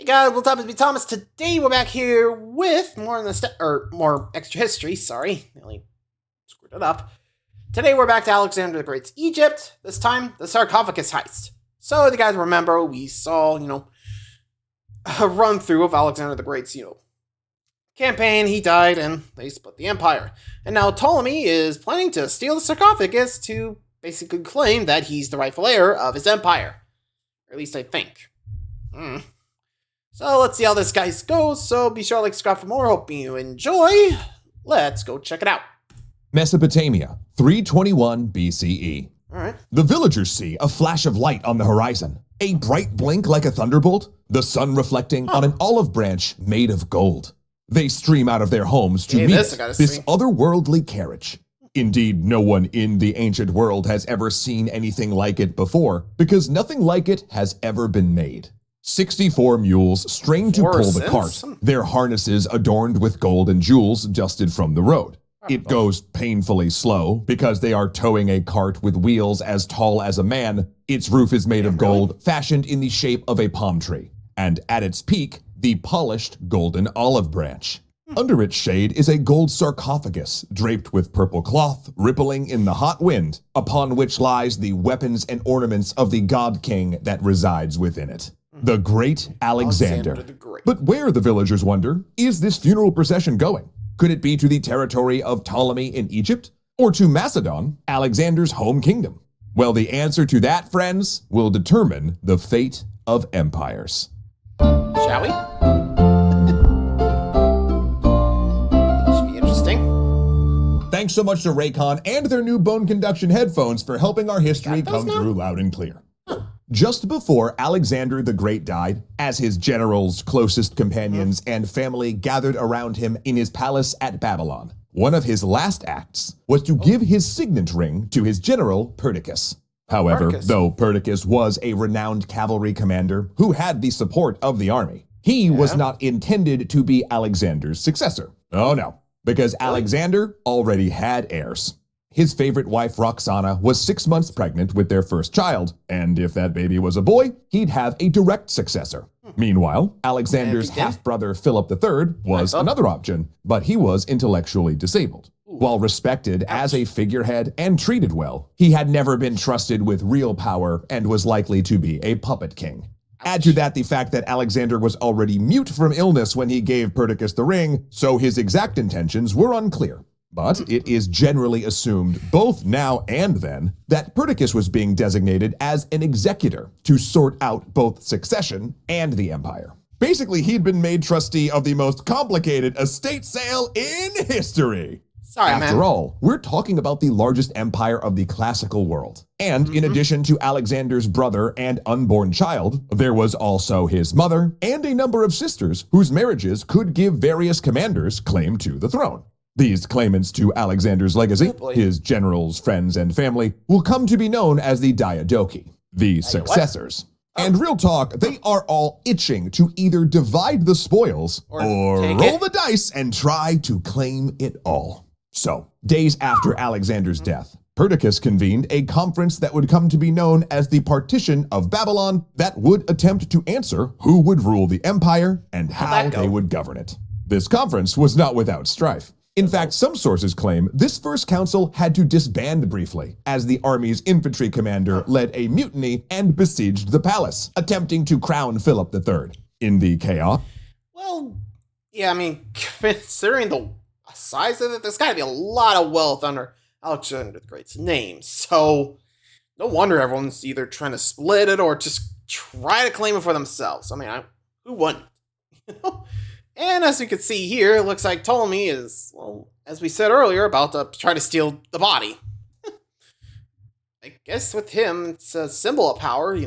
guys, what's up? It's me, Thomas. Today we're back here with more extra history. Sorry, I only screwed it up. Today we're back to Alexander the Great's Egypt. This time, the Sarcophagus Heist. So, if you guys remember, we saw, a run through of Alexander the Great's, campaign. He died, and they split the empire. And now Ptolemy is planning to steal the sarcophagus to basically claim that he's the rightful heir of his empire. Or at least I think. So let's see how this guy goes. So be sure to like, subscribe for more. Hope you enjoy. Let's go check it out. Mesopotamia, 321 BCE. All right. The villagers see a flash of light on the horizon, a bright blink like a thunderbolt, the sun reflecting on an olive branch made of gold. They stream out of their homes to meet this otherworldly carriage. Indeed, no one in the ancient world has ever seen anything like it before, because nothing like it has ever been made. 64 mules strain to pull the cart, their harnesses adorned with gold and jewels dusted from the road. It goes painfully slow because they are towing a cart with wheels as tall as a man. Its roof is made of gold, fashioned in the shape of a palm tree, and at its peak, the polished golden olive branch. Under its shade is a gold sarcophagus draped with purple cloth, rippling in the hot wind, upon which lies the weapons and ornaments of the god king that resides within it. The Great Alexander. the Great. But where, the villagers wonder, is this funeral procession going? Could it be to the territory of Ptolemy in Egypt? Or to Macedon, Alexander's home kingdom? Well, the answer to that, friends, will determine the fate of empires. Shall we? Should be interesting. Thanks so much to Raycon and their new bone conduction headphones for helping our history come through loud and clear. Just before Alexander the Great died, as his generals, closest companions, and family gathered around him in his palace at Babylon, one of his last acts was to give his signet ring to his general, Perdiccas. However, though Perdiccas was a renowned cavalry commander who had the support of the army, he was not intended to be Alexander's successor. Oh no, because Alexander already had heirs. His favorite wife, Roxana, was 6 months pregnant with their first child, and if that baby was a boy, he'd have a direct successor. Meanwhile, Alexander's half-brother, Philip III, was another option, but he was intellectually disabled. While respected as a figurehead and treated well, he had never been trusted with real power and was likely to be a puppet king. Add to that the fact that Alexander was already mute from illness when he gave Perdiccas the ring, so his exact intentions were unclear. But it is generally assumed, both now and then, that Perdiccas was being designated as an executor to sort out both succession and the empire. Basically, he'd been made trustee of the most complicated estate sale in history. After all, we're talking about the largest empire of the classical world. And in addition to Alexander's brother and unborn child, there was also his mother and a number of sisters whose marriages could give various commanders claim to the throne. These claimants to Alexander's legacy, his generals, friends, and family, will come to be known as the Diadochi, the successors. And real talk, they are all itching to either divide the spoils or roll the dice and try to claim it all. So, days after Alexander's death, Perdiccas convened a conference that would come to be known as the Partition of Babylon that would attempt to answer who would rule the empire and how they would govern it. This conference was not without strife. In fact, some sources claim this first council had to disband briefly, as the army's infantry commander led a mutiny and besieged the palace, attempting to crown Philip III. In the chaos. Well, yeah, I mean, considering the size of it, there's got to be a lot of wealth under Alexander the Great's name. So, no wonder everyone's either trying to split it or just try to claim it for themselves. I mean, who wouldn't? And as we can see here, it looks like Ptolemy is, well, as we said earlier, about to try to steal the body. I guess with him, it's a symbol of power,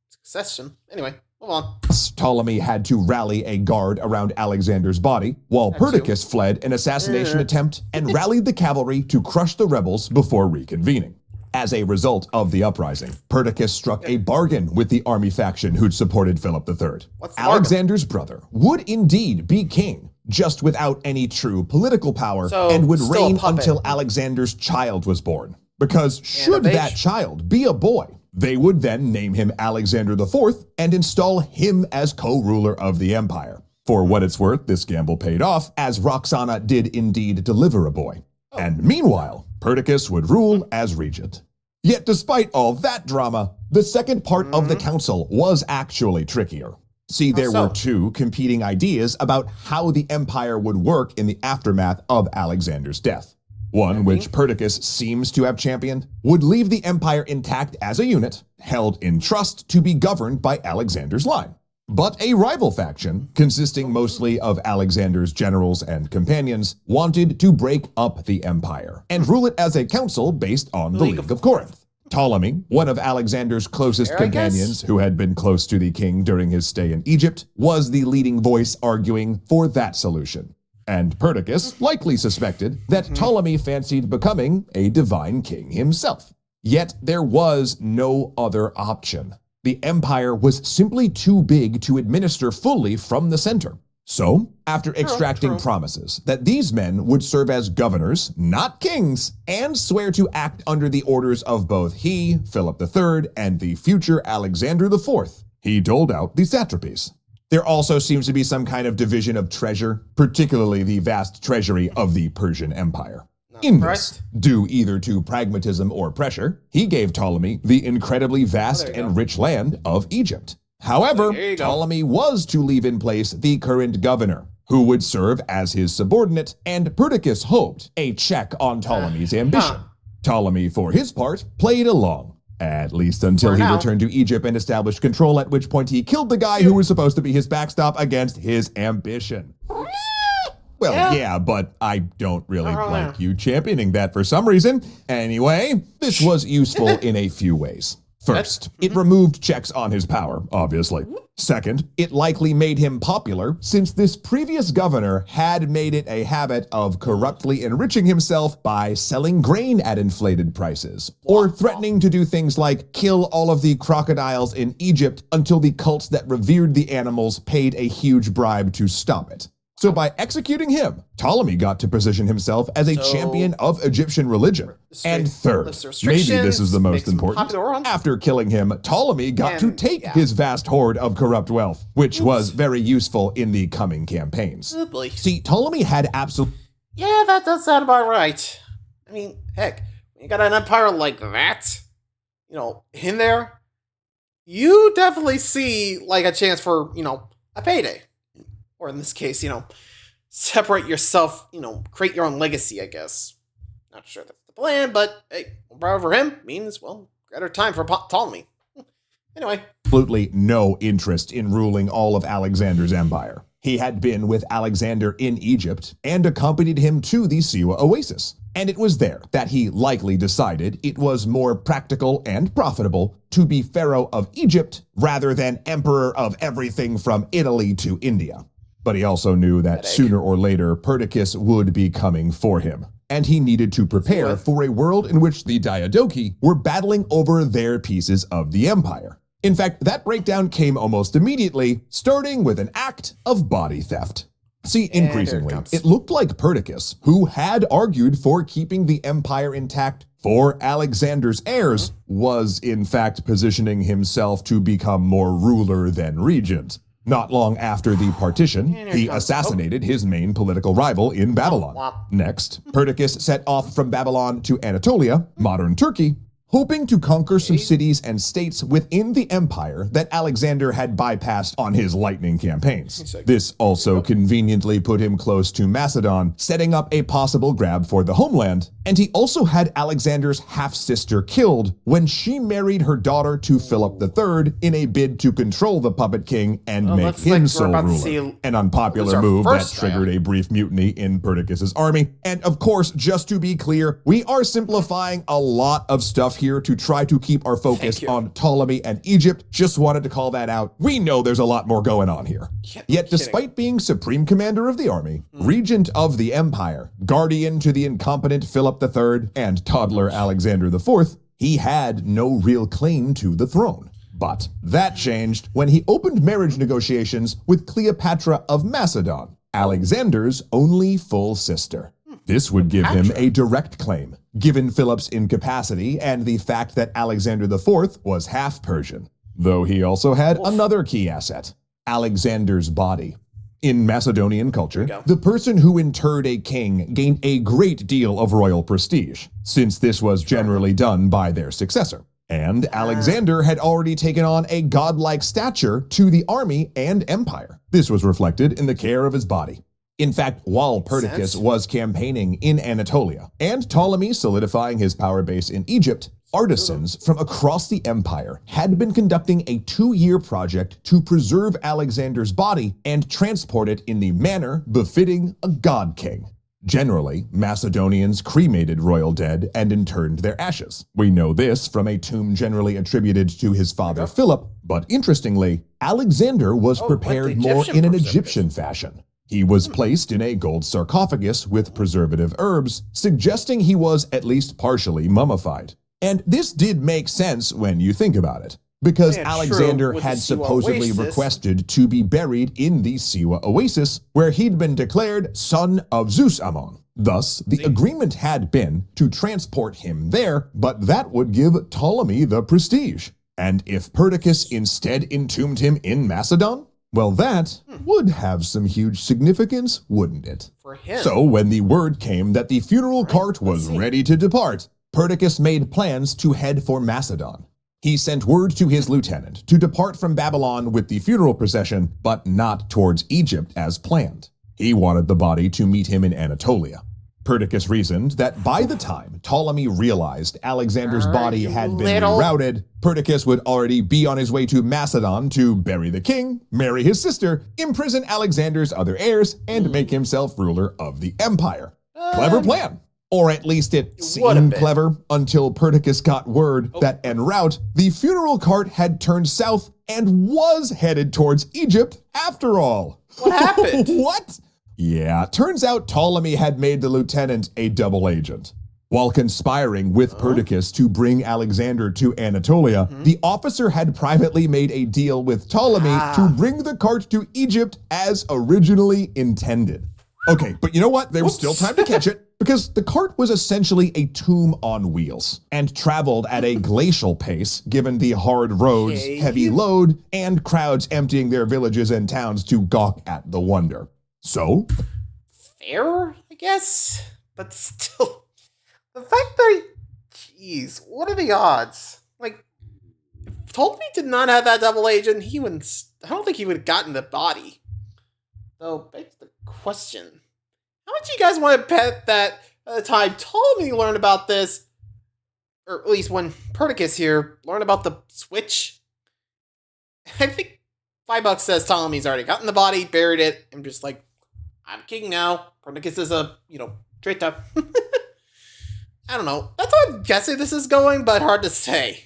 succession. Anyway, move on. Ptolemy had to rally a guard around Alexander's body, while Perdiccas fled an assassination attempt and rallied the cavalry to crush the rebels before reconvening. As a result of the uprising, Perdiccas struck a bargain with the army faction who'd supported Philip III. Alexander's brother would indeed be king, just without any true political power, and would reign until Alexander's child was born. Because should that child be a boy, They would then name him Alexander IV and install him as co-ruler of the empire. For what it's worth, this gamble paid off, as Roxana did indeed deliver a boy. And meanwhile, Perdiccas would rule as regent. Yet despite all that drama, the second part of the council was actually trickier. See, there were two competing ideas about how the empire would work in the aftermath of Alexander's death. One, which Perdiccas seems to have championed, would leave the empire intact as a unit, held in trust to be governed by Alexander's line. But a rival faction, consisting mostly of Alexander's generals and companions, wanted to break up the empire and rule it as a council based on the League of Corinth. Ptolemy, one of Alexander's closest companions who had been close to the king during his stay in Egypt, was the leading voice arguing for that solution. And Perdiccas likely suspected that Ptolemy fancied becoming a divine king himself. Yet there was no other option. The empire was simply too big to administer fully from the center. So, after extracting promises that these men would serve as governors, not kings, and swear to act under the orders of both he, Philip III, and the future Alexander IV, he doled out the satrapies. There also seems to be some kind of division of treasure, particularly the vast treasury of the Persian Empire. In this, due either to pragmatism or pressure, he gave Ptolemy the incredibly vast and rich land of Egypt. However, Ptolemy was to leave in place the current governor, who would serve as his subordinate, and Perdiccas hoped a check on Ptolemy's ambition. Ptolemy, for his part, played along, at least until he returned to Egypt and established control, at which point he killed the guy who was supposed to be his backstop against his ambition. Well, yeah, but I don't really like you championing that for some reason. Anyway, this was useful in a few ways. First, it removed checks on his power, obviously. Second, it likely made him popular, since this previous governor had made it a habit of corruptly enriching himself by selling grain at inflated prices, or threatening to do things like kill all of the crocodiles in Egypt until the cults that revered the animals paid a huge bribe to stop it. So by executing him, Ptolemy got to position himself as a champion of Egyptian religion. And third, maybe this is the most important, after killing him, Ptolemy got to take his vast hoard of corrupt wealth, which was very useful in the coming campaigns. See, Ptolemy had absolutely... Yeah, that does sound about right. I mean, heck, when you got an empire like that, in there, you definitely see, like, a chance for, a payday. Or in this case, separate yourself, create your own legacy, I guess. Not sure that's the plan, but hey, power for him means, greater time for Ptolemy. Anyway. Absolutely no interest in ruling all of Alexander's empire. He had been with Alexander in Egypt and accompanied him to the Siwa oasis. And it was there that he likely decided it was more practical and profitable to be pharaoh of Egypt rather than emperor of everything from Italy to India. But he also knew that sooner or later Perdiccas would be coming for him, and he needed to prepare for a world in which the Diadochi were battling over their pieces of the empire. In fact, that breakdown came almost immediately, starting with an act of body theft. See, increasingly, it looked like Perdiccas, who had argued for keeping the empire intact for Alexander's heirs, was in fact positioning himself to become more ruler than regent. Not long after the partition, he assassinated his main political rival in Babylon. Next, Perdiccas set off from Babylon to Anatolia, modern Turkey, hoping to conquer some cities and states within the empire that Alexander had bypassed on his lightning campaigns. This also conveniently put him close to Macedon, setting up a possible grab for the homeland, and he also had Alexander's half-sister killed when she married her daughter to Philip III in a bid to control the puppet king and make him sole ruler. An unpopular move that triggered a brief mutiny in Perdiccas' army. And of course, just to be clear, we are simplifying a lot of stuff here to try to keep our focus on Ptolemy and Egypt. Just wanted to call that out. We know there's a lot more going on here. Yet despite being supreme commander of the army, regent of the empire, guardian to the incompetent Philip III and toddler Alexander IV, he had no real claim to the throne. But that changed when he opened marriage negotiations with Cleopatra of Macedon, Alexander's only full sister. This would give him a direct claim, given Philip's incapacity and the fact that Alexander IV was half Persian. Though he also had another key asset, Alexander's body. In Macedonian culture, the person who interred a king gained a great deal of royal prestige, since this was generally done by their successor. And Alexander had already taken on a godlike stature to the army and empire. This was reflected in the care of his body. In fact, while Perdiccas was campaigning in Anatolia and Ptolemy solidifying his power base in Egypt, artisans from across the empire had been conducting a 2-year project to preserve Alexander's body and transport it in the manner befitting a god king. Generally, Macedonians cremated royal dead and interned their ashes. We know this from a tomb generally attributed to his father Philip, but interestingly, Alexander was prepared more in an Egyptian fashion. He was placed in a gold sarcophagus with preservative herbs, suggesting he was at least partially mummified. And this did make sense when you think about it, because Alexander had supposedly requested to be buried in the Siwa Oasis, where he'd been declared son of Zeus Ammon. Thus, the agreement had been to transport him there, but that would give Ptolemy the prestige. And if Perdiccas instead entombed him in Macedon, well, that would have some huge significance, wouldn't it? For him. So when the word came that the funeral cart was ready to depart, Perdiccas made plans to head for Macedon. He sent word to his lieutenant to depart from Babylon with the funeral procession, but not towards Egypt as planned. He wanted the body to meet him in Anatolia. Perdiccas reasoned that by the time Ptolemy realized Alexander's body had been rerouted, Perdiccas would already be on his way to Macedon to bury the king, marry his sister, imprison Alexander's other heirs, and make himself ruler of the empire. Clever plan. Or at least it seemed clever until Perdiccas got word that en route, the funeral cart had turned south and was headed towards Egypt after all. What happened? What? Yeah, turns out Ptolemy had made the lieutenant a double agent. While conspiring with Perdiccas to bring Alexander to Anatolia, the officer had privately made a deal with Ptolemy to bring the cart to Egypt as originally intended. Okay, but you know what? There was still time to catch it, because the cart was essentially a tomb on wheels and traveled at a glacial pace given the hard roads, heavy load, and crowds emptying their villages and towns to gawk at the wonder. So? Fair, I guess? But still, the fact that, jeez, what are the odds? Like, if Ptolemy did not have that double agent, he wouldn't, I don't think he would have gotten the body. Though, begs the question, how much you guys want to bet that by the time Ptolemy learned about this, or at least when Perdiccas here learned about the switch, I think $5 says Ptolemy's already gotten the body, buried it, and just like, I'm king now. Perdiccas is a, traitor. I don't know. That's how I'm guessing this is going, but hard to say.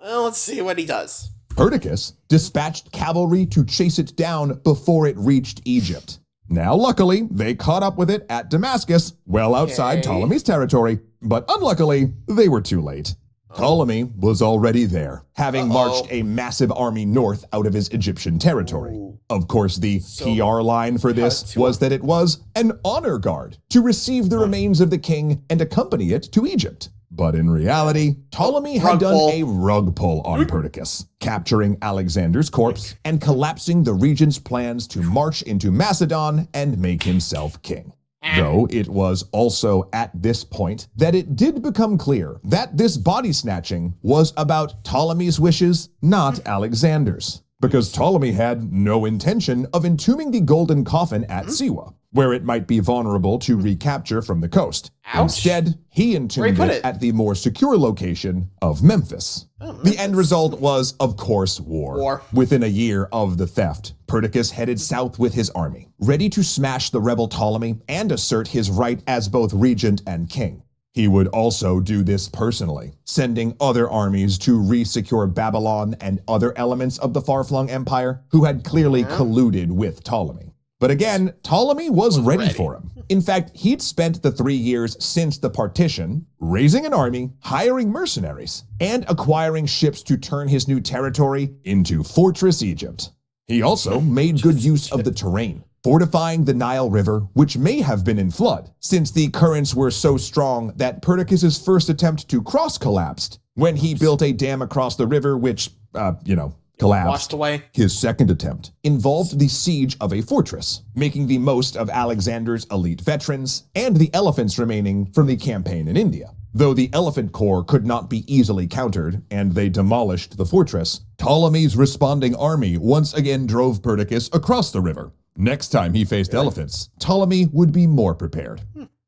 Well, let's see what he does. Perdiccas dispatched cavalry to chase it down before it reached Egypt. Now, luckily, they caught up with it at Damascus, well outside Ptolemy's territory, but unluckily, they were too late. Ptolemy was already there, having marched a massive army north out of his Egyptian territory. Of course, the PR line for this was that it was an honor guard to receive the remains of the king and accompany it to Egypt. But in reality, Ptolemy had done a rug pull on Perdiccas, capturing Alexander's corpse and collapsing the regent's plans to march into Macedon and make himself king. Though it was also at this point that it did become clear that this body snatching was about Ptolemy's wishes, not Alexander's. Because Ptolemy had no intention of entombing the golden coffin at Siwa, where it might be vulnerable to recapture from the coast. Instead, he entombed it at the more secure location of Memphis. The end result was, of course, war. Within a year of the theft, Perdiccas headed south with his army, ready to smash the rebel Ptolemy and assert his right as both regent and king. He would also do this personally, sending other armies to re-secure Babylon and other elements of the far-flung empire who had clearly colluded with Ptolemy. But again, Ptolemy was ready for him. In fact, he'd spent the 3 years since the partition raising an army, hiring mercenaries, and acquiring ships to turn his new territory into Fortress Egypt. He also made good use of the terrain. fortifying the Nile River, which may have been in flood, since the currents were so strong that Perdiccas' first attempt to cross collapsed when he built a dam across the river, which, collapsed. Washed away. His second attempt involved the siege of a fortress, making the most of Alexander's elite veterans and the elephants remaining from the campaign in India. Though the elephant corps could not be easily countered, and they demolished the fortress, Ptolemy's responding army once again drove Perdiccas across the river. Next time he faced elephants, Ptolemy would be more prepared.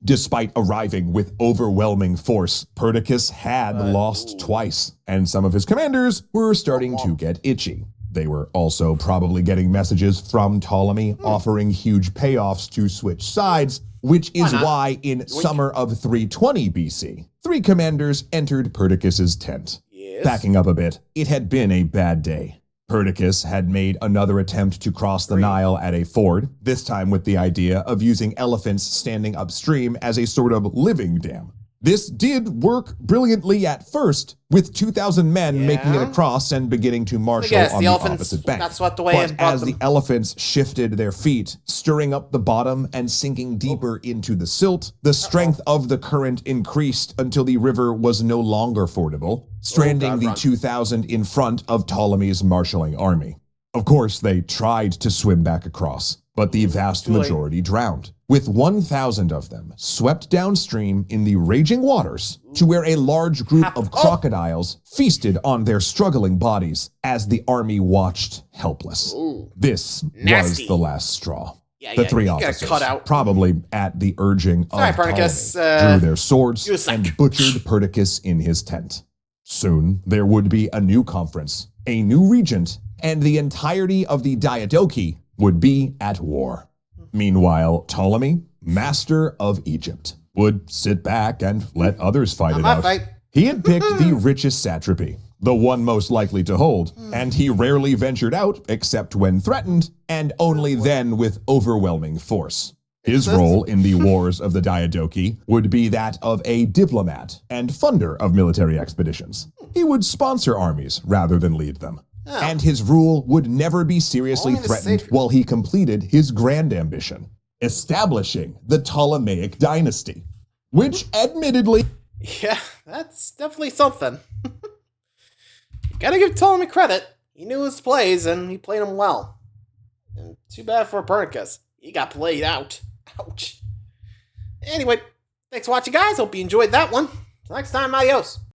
Despite arriving with overwhelming force, Perdiccas had lost twice, and some of his commanders were starting to get itchy. They were also probably getting messages from Ptolemy offering huge payoffs to switch sides, which is why in summer of 320 BC, 3 commanders entered Perdiccas' tent. Yes. Backing up a bit, it had been a bad day. Perdiccas had made another attempt to cross the Nile at a ford, this time with the idea of using elephants standing upstream as a sort of living dam. This did work brilliantly at first, with 2,000 men making it across and beginning to marshal on the opposite bank. That's what the way But it brought as them. the elephants shifted their feet, stirring up the bottom and sinking deeper into the silt, the strength of the current increased until the river was no longer fordable, stranding the 2,000 in front of Ptolemy's marshaling army. Of course, they tried to swim back across, but the vast majority drowned, with 1,000 of them swept downstream in the raging waters to where a large group of crocodiles feasted on their struggling bodies as the army watched helpless. This was the last straw. The 3 officers, probably at the urging of Ptolemy, drew their swords and butchered Perdiccas in his tent. Soon, there would be a new conference, a new regent, and the entirety of the Diadochi would be at war. Meanwhile, Ptolemy, master of Egypt, would sit back and let others fight it out. He had picked the richest satrapy, the one most likely to hold, and he rarely ventured out except when threatened, and only then with overwhelming force. His role in the wars of the Diadochi would be that of a diplomat and funder of military expeditions. He would sponsor armies rather than lead them. And his rule would never be seriously threatened while he completed his grand ambition, establishing the Ptolemaic dynasty, which admittedly... Yeah, that's definitely something. You gotta give Ptolemy credit. He knew his plays, and he played them well. And too bad for Perdiccas. He got played out. Ouch. Anyway, thanks for watching, guys. Hope you enjoyed that one. Till next time, adios.